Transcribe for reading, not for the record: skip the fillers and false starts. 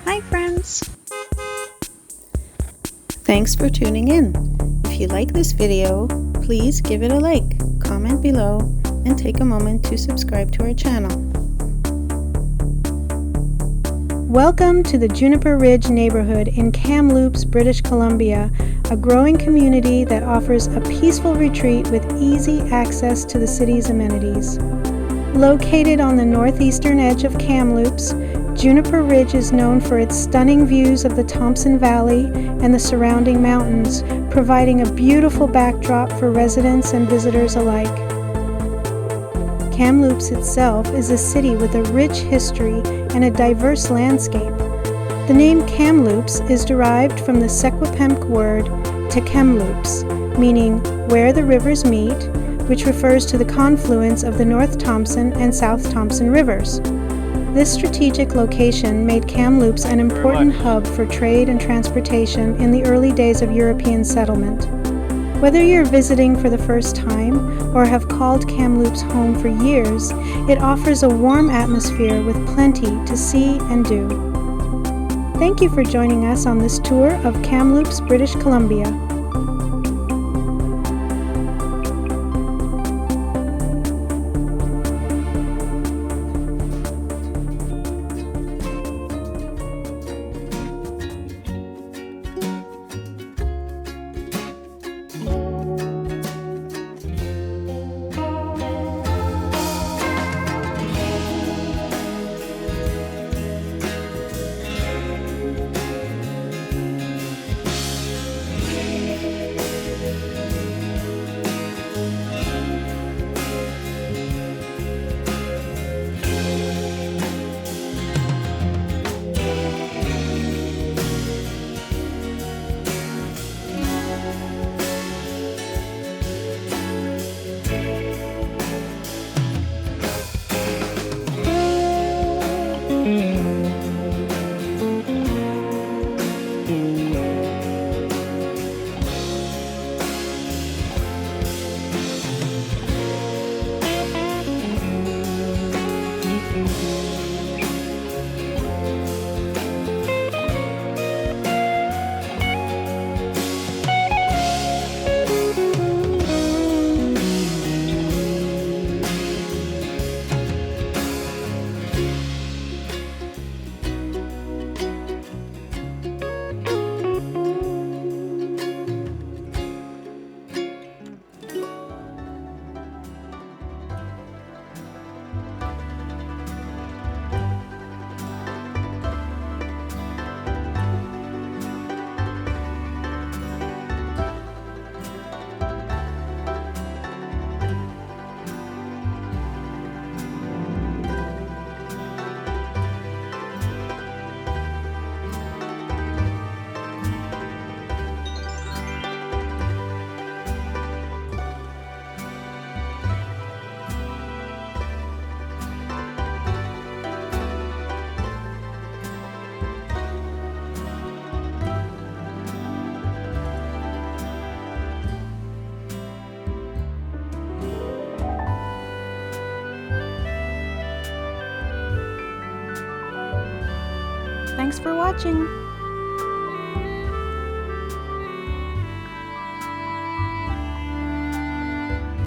Hi friends! Thanks for tuning in. If you like this video, please give it a like, comment below, and take a moment to subscribe to our channel. Welcome to the Juniper Ridge neighborhood in Kamloops, British Columbia, a growing community that offers a peaceful retreat with easy access to the city's amenities. Located on the northeastern edge of Kamloops, Juniper Ridge is known for its stunning views of the Thompson Valley and the surrounding mountains, providing a beautiful backdrop for residents and visitors alike. Kamloops itself is a city with a rich history and a diverse landscape. The name Kamloops is derived from the Secwepemc word Kamloops, meaning where the rivers meet, which refers to the confluence of the North Thompson and South Thompson rivers. This strategic location made Kamloops an important hub for trade and transportation in the early days of European settlement. Whether you're visiting for the first time or have called Kamloops home for years, it offers a warm atmosphere with plenty to see and do. Thank you for joining us on this tour of Kamloops, British Columbia. Thanks for watching!